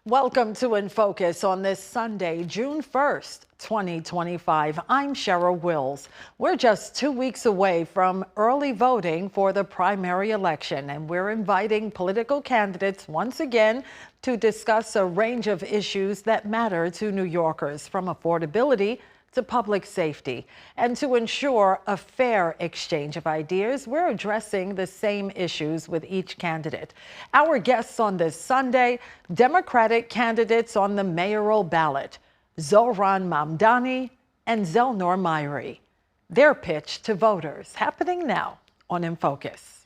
Welcome to In Focus on this Sunday, June 1st, 2025. I'm Cheryl Wills. We're just 2 weeks away from early voting for the primary election, and we're inviting political candidates once again to discuss a range of issues that matter to New Yorkers, from affordability to public safety. And to ensure a fair exchange of ideas, we're addressing the same issues with each candidate. Our guests on this Sunday, Democratic candidates on the mayoral ballot, Zohran Mamdani and Zellnor Myrie. Their pitch to voters happening now on In Focus.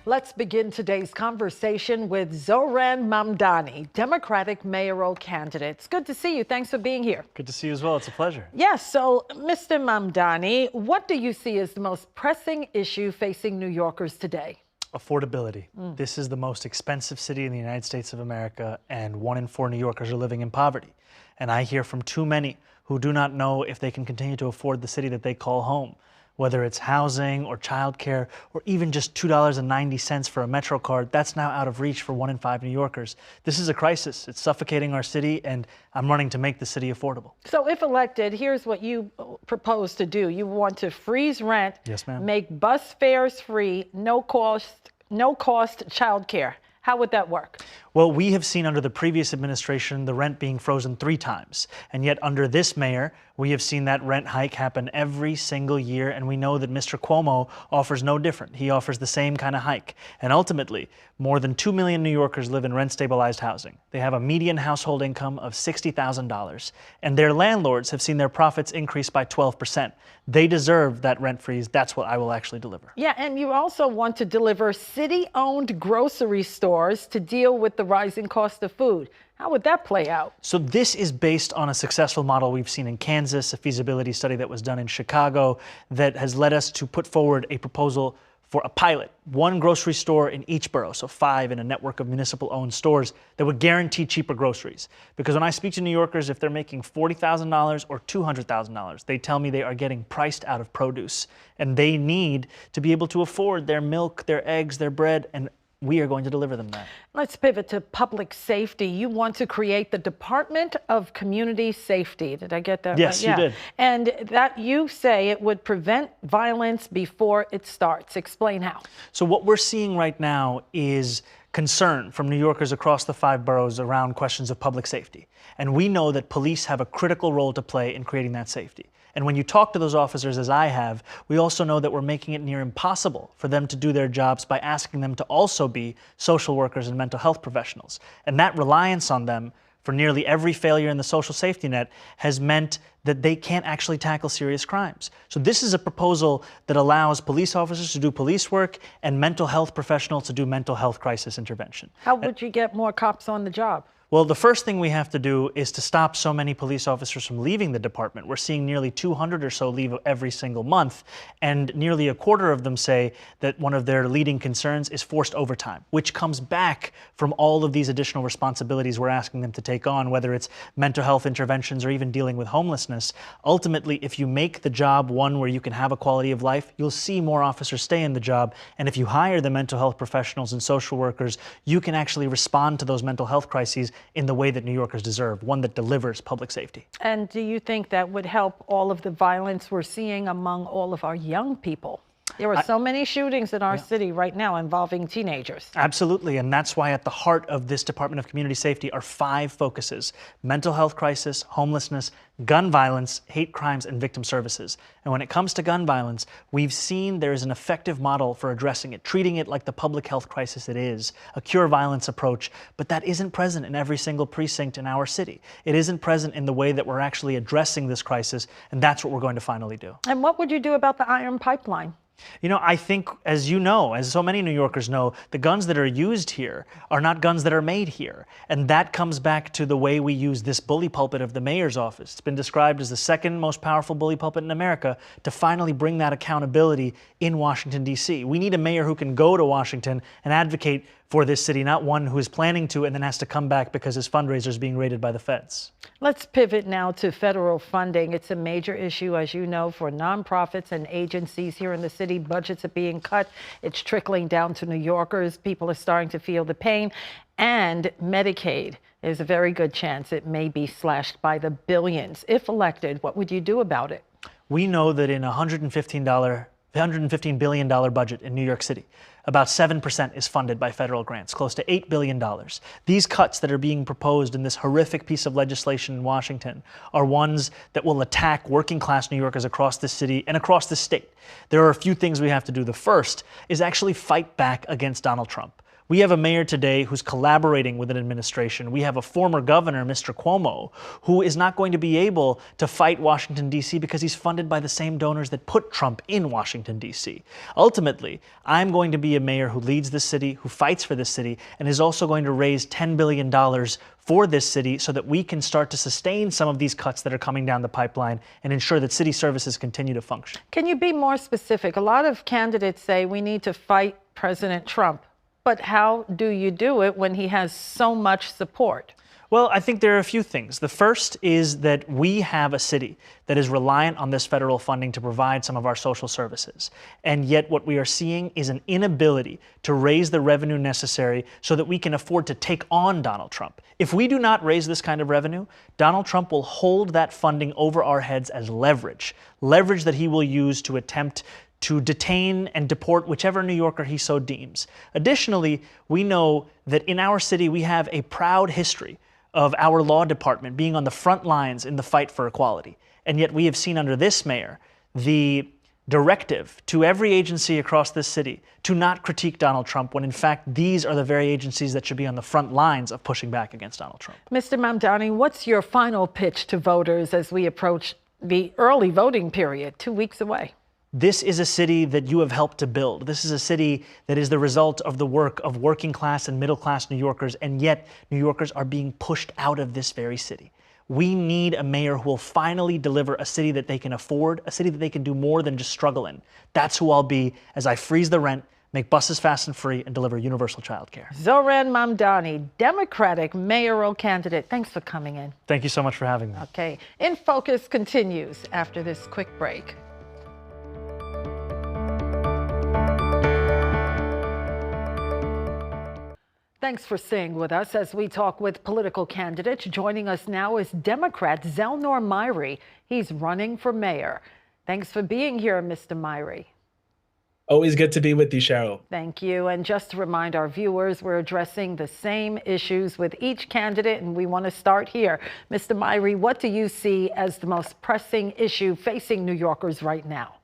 Let's begin today's conversation with Zohran Mamdani, Democratic mayoral candidate. It's good to see you. Thanks for being here. Good to see you as well. It's a pleasure. Yes. So, Mr. Mamdani, what do you see as the most pressing issue facing New Yorkers today? Affordability. This is the most expensive city in the United States of America, and 1 in 4 New Yorkers are living in poverty. And I hear from too many who do not know if they can continue to afford the city that they call home. Whether it's housing or childcare or even just $2.90 for a Metro card, that's now out of reach for 1 in 5 New Yorkers. This is a crisis. It's suffocating our city, and I'm running to make the city affordable. So if elected, here's what you propose to do. You want to freeze rent, yes, ma'am, make bus fares free, no cost childcare. How would that work? Well, we have seen under the previous administration the rent being frozen 3 times. And yet under this mayor, we have seen that rent hike happen every single year. And we know that Mr. Cuomo offers no different. He offers the same kind of hike. And ultimately, more than 2 million New Yorkers live in rent-stabilized housing. They have a median household income of $60,000. And their landlords have seen their profits increase by 12%. They deserve that rent freeze. That's what I will actually deliver. Yeah, and you also want to deliver city-owned grocery stores to deal with the rising cost of food. How would that play out? So this is based on a successful model we've seen in Kansas, a feasibility study that was done in Chicago that has led us to put forward a proposal for a pilot, 1 grocery store in each borough, so 5 in a network of municipal-owned stores that would guarantee cheaper groceries. Because when I speak to New Yorkers, if they're making $40,000 or $200,000, they tell me they are getting priced out of produce, and they need to be able to afford their milk, their eggs, their bread, and we are going to deliver them that. Let's pivot to public safety. You want to create the Department of Community Safety. Did I get that right? Yes, you did. And that you say it would prevent violence before it starts. Explain how. So what we're seeing right now is concern from New Yorkers across the 5 boroughs around questions of public safety. And we know that police have a critical role to play in creating that safety. And when you talk to those officers, as I have, we also know that we're making it near impossible for them to do their jobs by asking them to also be social workers and mental health professionals. And that reliance on them for nearly every failure in the social safety net has meant that they can't actually tackle serious crimes. So this is a proposal that allows police officers to do police work and mental health professionals to do mental health crisis intervention. How would you get more cops on the job? Well, the first thing we have to do is to stop so many police officers from leaving the department. We're seeing nearly 200 or so leave every single month, and nearly a quarter of them say that one of their leading concerns is forced overtime, which comes back from all of these additional responsibilities we're asking them to take on, whether it's mental health interventions or even dealing with homelessness. Ultimately, if you make the job one where you can have a quality of life, you'll see more officers stay in the job. And if you hire the mental health professionals and social workers, you can actually respond to those mental health crises in the way that New Yorkers deserve, one that delivers public safety. And do you think that would help all of the violence we're seeing among all of our young people? There are so many shootings in our city right now involving teenagers. Absolutely, and that's why at the heart of this Department of Community Safety are 5 focuses: mental health crisis, homelessness, gun violence, hate crimes, and victim services. And when it comes to gun violence, we've seen there is an effective model for addressing it, treating it like the public health crisis it is, a cure violence approach, but that isn't present in every single precinct in our city. It isn't present in the way that we're actually addressing this crisis, and that's what we're going to finally do. And what would you do about the iron pipeline? You know, I think, as you know, as so many New Yorkers know, the guns that are used here are not guns that are made here. And that comes back to the way we use this bully pulpit of the mayor's office. It's been described as the 2nd most powerful bully pulpit in America to finally bring that accountability in Washington, D.C. We need a mayor who can go to Washington and advocate for this city, not one who is planning to and then has to come back because his fundraiser is being raided by the feds. Let's pivot now to federal funding. It's a major issue, as you know, for nonprofits and agencies here in the city. Budgets are being cut. It's trickling down to New Yorkers. People are starting to feel the pain. And Medicaid, there's a very good chance it may be slashed by the billions. If elected, what would you do about it? We know that in a $115 billion budget in New York City, about 7% is funded by federal grants, close to $8 billion. These cuts that are being proposed in this horrific piece of legislation in Washington are ones that will attack working class New Yorkers across the city and across the state. There are a few things we have to do. The first is actually fight back against Donald Trump. We have a mayor today who's collaborating with an administration. We have a former governor, Mr. Cuomo, who is not going to be able to fight Washington, D.C. because he's funded by the same donors that put Trump in Washington, D.C. Ultimately, I'm going to be a mayor who leads this city, who fights for this city, and is also going to raise $10 billion for this city so that we can start to sustain some of these cuts that are coming down the pipeline and ensure that city services continue to function. Can you be more specific? A lot of candidates say we need to fight President Trump. But how do you do it when he has so much support? Well, I think there are a few things. The first is that we have a city that is reliant on this federal funding to provide some of our social services. And yet what we are seeing is an inability to raise the revenue necessary so that we can afford to take on Donald Trump. If we do not raise this kind of revenue, Donald Trump will hold that funding over our heads as leverage that he will use to attempt to detain and deport whichever New Yorker he so deems. Additionally, we know that in our city we have a proud history of our law department being on the front lines in the fight for equality. And yet we have seen under this mayor the directive to every agency across this city to not critique Donald Trump when in fact these are the very agencies that should be on the front lines of pushing back against Donald Trump. Mr. Mamdani, what's your final pitch to voters as we approach the early voting period, 2 weeks away? This is a city that you have helped to build. This is a city that is the result of the work of working class and middle class New Yorkers, and yet New Yorkers are being pushed out of this very city. We need a mayor who will finally deliver a city that they can afford, a city that they can do more than just struggle in. That's who I'll be as I freeze the rent, make buses fast and free, and deliver universal child care. Zohran Mamdani, Democratic mayoral candidate. Thanks for coming in. Thank you so much for having me. Okay. In Focus continues after this quick break. Thanks for staying with us as we talk with political candidates. Joining us now is Democrat Zellnor Myrie. He's running for mayor. Thanks for being here, Mr. Myrie. Always good to be with you, Cheryl. Thank you. And just to remind our viewers, we're addressing the same issues with each candidate, and we want to start here. Mr. Myrie, what do you see as the most pressing issue facing New Yorkers right now?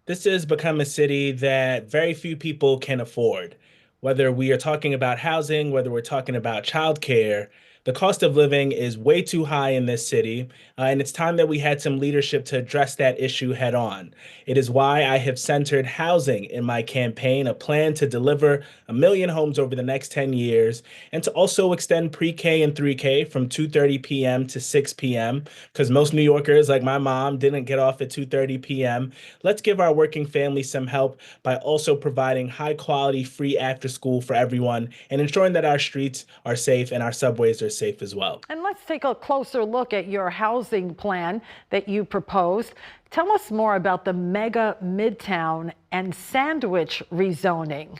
This has become a city that very few people can afford. Whether we are talking about housing, whether we're talking about childcare, the cost of living is way too high in this city, and it's time that we had some leadership to address that issue head on. It is why I have centered housing in my campaign, a plan to deliver 1 million homes over the next 10 years, and to also extend pre-K and 3K from 2:30 p.m. to 6 p.m., because most New Yorkers, like my mom, didn't get off at 2:30 p.m. Let's give our working families some help by also providing high-quality free after-school for everyone and ensuring that our streets are safe and our subways are safe as well. And let's take a closer look at your housing plan that you proposed. Tell us more about the mega Midtown and Sandwich rezoning.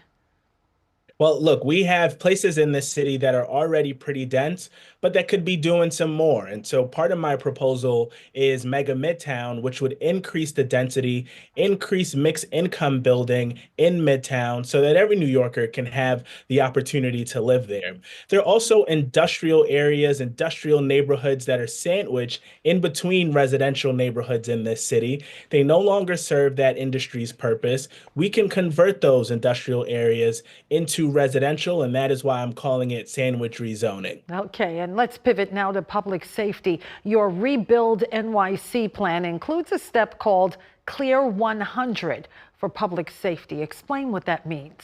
Well, look, we have places in this city that are already pretty dense, but that could be doing some more. And so part of my proposal is Mega Midtown, which would increase the density, increase mixed income building in Midtown so that every New Yorker can have the opportunity to live there. There are also industrial areas, industrial neighborhoods that are sandwiched in between residential neighborhoods in this city. They no longer serve that industry's purpose. We can convert those industrial areas into residential, and that is why I'm calling it sandwich rezoning. Okay, and let's pivot now to public safety. Your Rebuild NYC plan includes a step called Clear 100 for public safety. Explain what that means.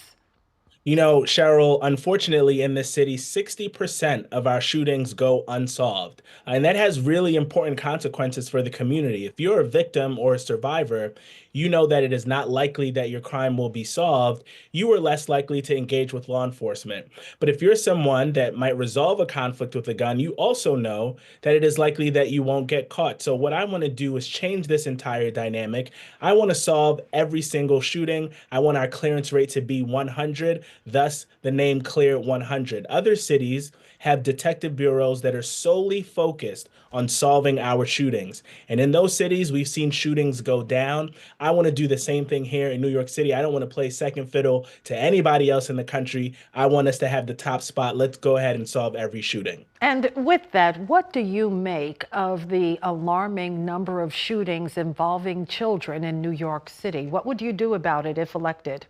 You know, Cheryl, unfortunately, in this city, 60% of our shootings go unsolved. And that has really important consequences for the community. If you're a victim or a survivor, you know that it is not likely that your crime will be solved. You are less likely to engage with law enforcement. But if you're someone that might resolve a conflict with a gun, you also know that it is likely that you won't get caught. So, what I want to do is change this entire dynamic. I want to solve every single shooting. I want our clearance rate to be 100, thus the name Clear 100. Other cities have detective bureaus that are solely focused on solving our shootings. And in those cities, we've seen shootings go down. I want to do the same thing here in New York City. I don't want to play second fiddle to anybody else in the country. I want us to have the top spot. Let's go ahead and solve every shooting. And with that, what do you make of the alarming number of shootings involving children in New York City? What would you do about it if elected?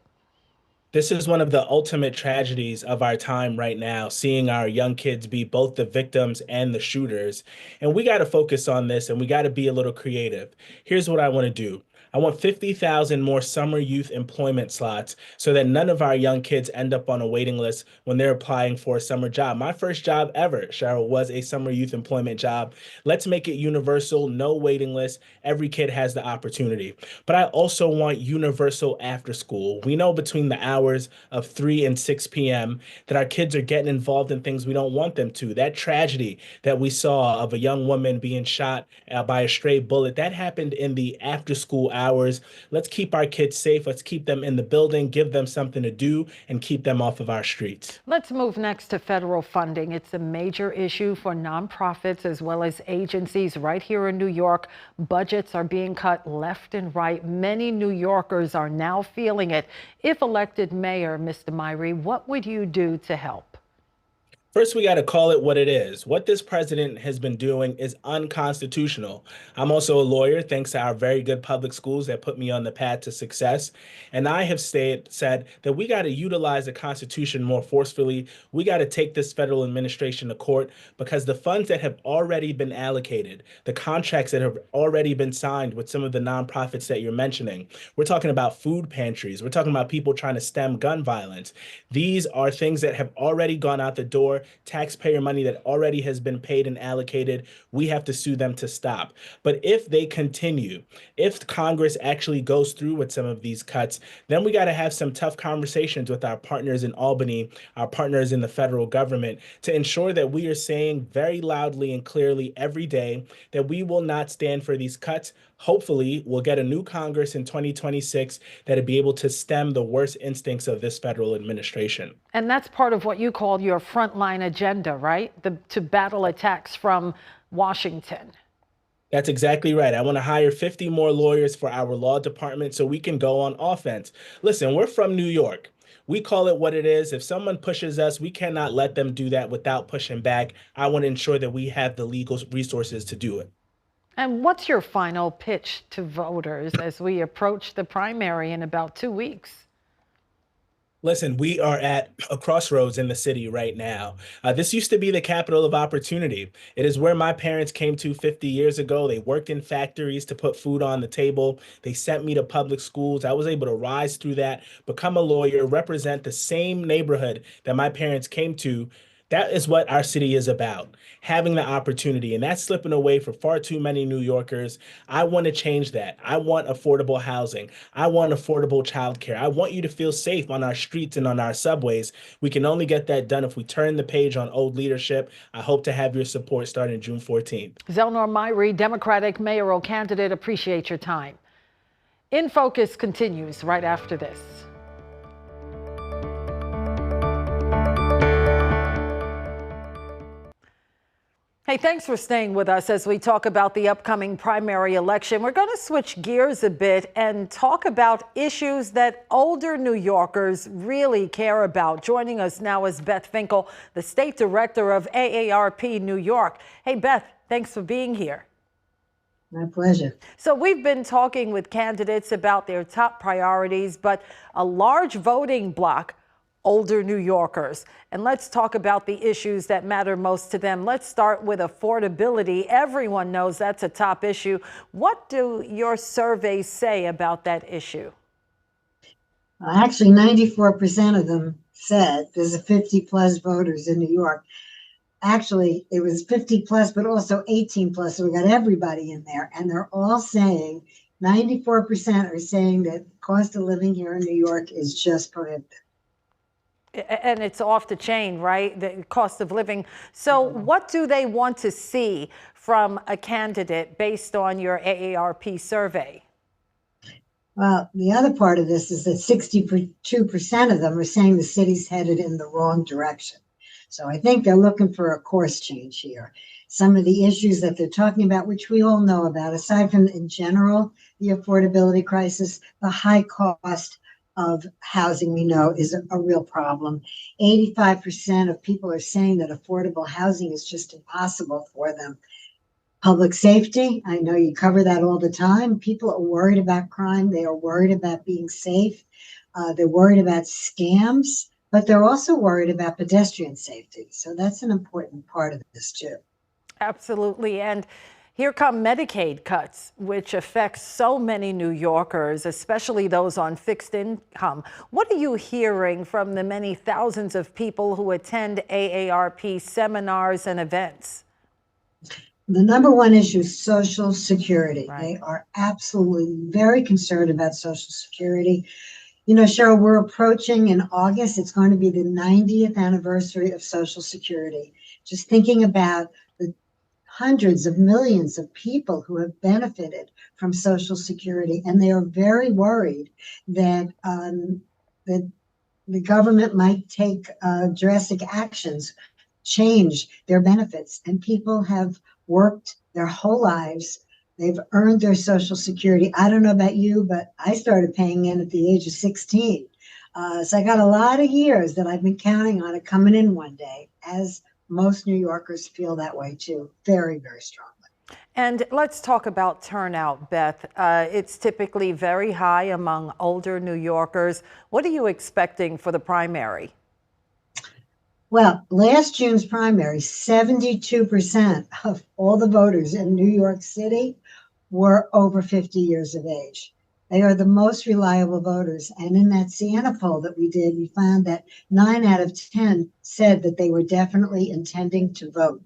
This is one of the ultimate tragedies of our time right now, seeing our young kids be both the victims and the shooters. And we got to focus on this and we got to be a little creative. Here's what I want to do. I want 50,000 more summer youth employment slots so that none of our young kids end up on a waiting list when they're applying for a summer job. My first job ever, Cheryl, was a summer youth employment job. Let's make it universal, no waiting list. Every kid has the opportunity. But I also want universal after school. We know between the hours of 3 and 6 p.m. that our kids are getting involved in things we don't want them to. That tragedy that we saw of a young woman being shot by a stray bullet, that happened in the after school hours. Let's keep our kids safe. Let's keep them in the building, give them something to do, and keep them off of our streets. Let's move next to federal funding. It's a major issue for nonprofits as well as agencies right here in New York. Budgets are being cut left and right. Many New Yorkers are now feeling it. If elected mayor, Mr. Myrie, what would you do to help? First, we got to call it what it is. What this president has been doing is unconstitutional. I'm also a lawyer, thanks to our very good public schools that put me on the path to success. And I have said that we got to utilize the Constitution more forcefully. We got to take this federal administration to court because the funds that have already been allocated, the contracts that have already been signed with some of the nonprofits that you're mentioning, we're talking about food pantries. We're talking about people trying to stem gun violence. These are things that have already gone out the door. Taxpayer money that already has been paid and allocated. We have to sue them to stop. But if they continue, if Congress actually goes through with some of these cuts, then we got to have some tough conversations with our partners in Albany, our partners in the federal government, to ensure that we are saying very loudly and clearly every day that we will not stand for these cuts. Hopefully, we'll get a new Congress in 2026 that'll be able to stem the worst instincts of this federal administration. And that's part of what you call your frontline agenda, right? To battle attacks from Washington. That's exactly right. I want to hire 50 more lawyers for our law department so we can go on offense. Listen, we're from New York. We call it what it is. If someone pushes us, we cannot let them do that without pushing back. I want to ensure that we have the legal resources to do it. And what's your final pitch to voters as we approach the primary in about 2 weeks? Listen, we are at a crossroads in the city right now. This used to be the capital of opportunity. It is where my parents came to 50 years ago. They worked in factories to put food on the table. They sent me to public schools. I was able to rise through that, become a lawyer, represent the same neighborhood that my parents came to. That is what our city is about, having the opportunity, and that's slipping away for far too many New Yorkers. I want to change that. I want affordable housing. I want affordable childcare. I want you to feel safe on our streets and on our subways. We can only get that done if we turn the page on old leadership. I hope to have your support starting June 14th. Zellnor Myrie, Democratic mayoral candidate, appreciate your time. In Focus continues right after this. Hey, thanks for staying with us as we talk about the upcoming primary election. We're going to switch gears a bit and talk about issues that older New Yorkers really care about. Joining us now is Beth Finkele, the state director of AARP New York. Hey, Beth, thanks for being here. My pleasure. So we've been talking with candidates about their top priorities, but a large voting bloc, older New Yorkers. And let's talk about the issues that matter most to them. Let's start with affordability. Everyone knows that's a top issue. What do your surveys say about that issue? Actually, 94% of them said there's a 50 plus voters in New York. Actually, it was 50 plus, but also 18 plus. So we got everybody in there. And they're all saying 94% are saying that the cost of living here in New York is just prohibitive. And it's off the chain, right? The cost of living. So what do they want to see from a candidate based on your AARP survey? Well, the other part of this is that 62% of them are saying the city's headed in the wrong direction. So I think they're looking for a course change here. Some of the issues that they're talking about, which we all know about, aside from in general, the affordability crisis, the high cost of housing we know is a real problem. 85% of people are saying that affordable housing is just impossible for them. Public safety, I know you cover that all the time. People are worried about crime. They are worried about being safe. They're worried about scams, but they're also worried about pedestrian safety. So that's an important part of this too. Absolutely. And here come Medicaid cuts, which affects so many New Yorkers, especially those on fixed income. What are you hearing from the many thousands of people who attend AARP seminars and events? The number one issue is Social Security. Right. They are absolutely very concerned about Social Security. You know, Cheryl, we're approaching in August, it's going to be the 90th anniversary of Social Security. Just thinking about the hundreds of millions of people who have benefited from Social Security, and they are very worried that that the government might take drastic actions, change their benefits, and people have worked their whole lives. They've earned their Social Security. I don't know about you, but I started paying in at the age of 16. So I got a lot of years that I've been counting on it coming in one day, as most New Yorkers feel that way too, very, very strongly. And let's talk about turnout, Beth. It's typically very high among older New Yorkers. What are you expecting for the primary? Well, last June's primary, 72% of all the voters in New York City were over 50 years of age. They are the most reliable voters. And in that Siena poll that we did, we found that 9 out of 10 said that they were definitely intending to vote.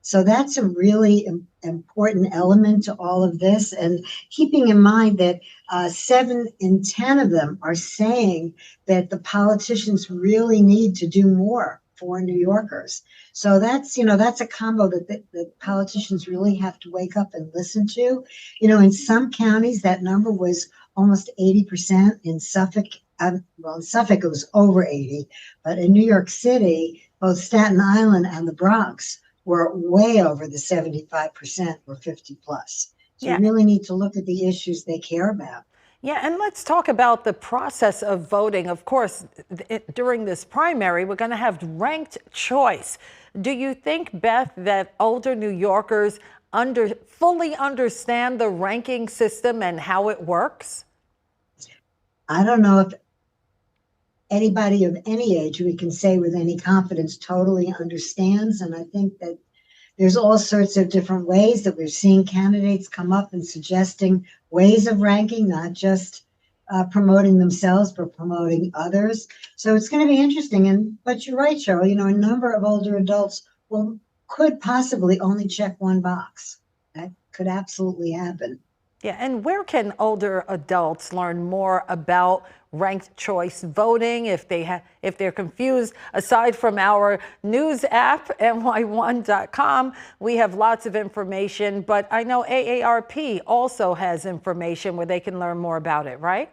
So that's a really important element to all of this. And keeping in mind that 7 in 10 of them are saying that the politicians really need to do more for New Yorkers. So that's, that's a combo that politicians really have to wake up and listen to. In some counties, that number was almost 80%. In Suffolk, in Suffolk, it was over 80. But in New York City, both Staten Island and the Bronx were way over the 75% or 50 plus. So you really need to look at the issues they care about. Yeah, and let's talk about the process of voting. Of course, during this primary, we're going to have ranked choice. Do you think, Beth, that older New Yorkers fully understand the ranking system and how it works? I don't know if anybody of any age we can say with any confidence totally understands. And I think that there's all sorts of different ways that we're seeing candidates come up and suggesting ways of ranking, not just promoting themselves, but promoting others. So it's going to be interesting. But you're right, Cheryl, a number of older adults could possibly only check one box. That could absolutely happen. Yeah, and where can older adults learn more about ranked choice voting if they're confused? Aside from our news app, ny1.com, we have lots of information, but I know AARP also has information where they can learn more about it, right?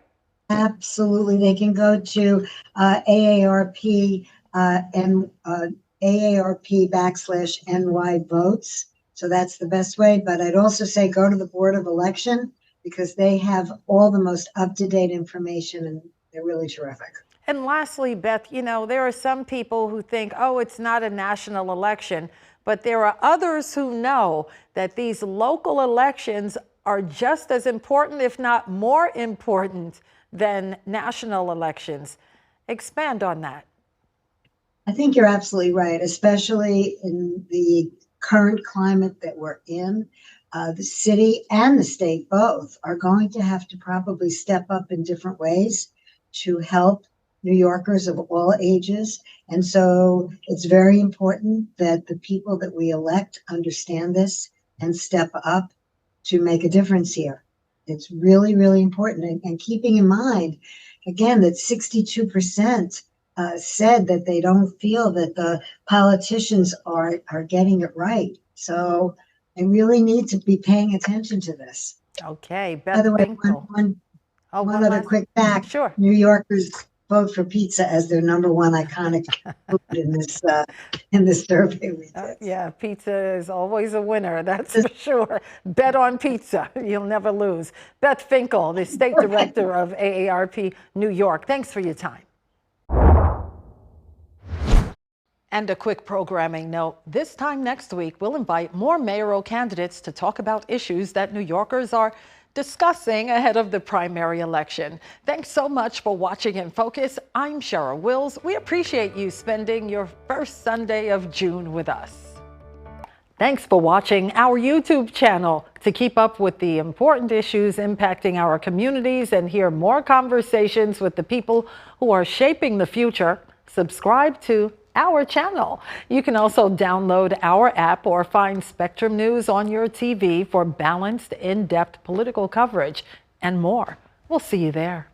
Absolutely. They can go to AARP and AARP/NY votes. So that's the best way. But I'd also say go to the Board of Election because they have all the most up-to-date information and they're really terrific. And lastly, Beth, there are some people who think, oh, it's not a national election, but there are others who know that these local elections are just as important, if not more important, than national elections. Expand on that. I think you're absolutely right, especially in the current climate that we're in. The city and the state both are going to have to probably step up in different ways to help New Yorkers of all ages. And so it's very important that the people that we elect understand this and step up to make a difference here. It's really, really important. And keeping in mind, again, that 62% said that they don't feel that the politicians are getting it right. So I really need to be paying attention to this. Okay, By Beth the way, Finkele. one other quick fact. Sure. New Yorkers vote for pizza as their number one iconic food in this survey we did. Yeah, pizza is always a winner, that's for sure. Bet on pizza, you'll never lose. Beth Finkele, the state director of AARP New York, thanks for your time. And a quick programming note, this time next week, we'll invite more mayoral candidates to talk about issues that New Yorkers are discussing ahead of the primary election. Thanks so much for watching In Focus. I'm Cheryl Wills. We appreciate you spending your first Sunday of June with us. Thanks for watching our YouTube channel. To keep up with the important issues impacting our communities and hear more conversations with the people who are shaping the future, subscribe to our channel. You can also download our app or find Spectrum News on your TV for balanced, in-depth political coverage and more. We'll see you there.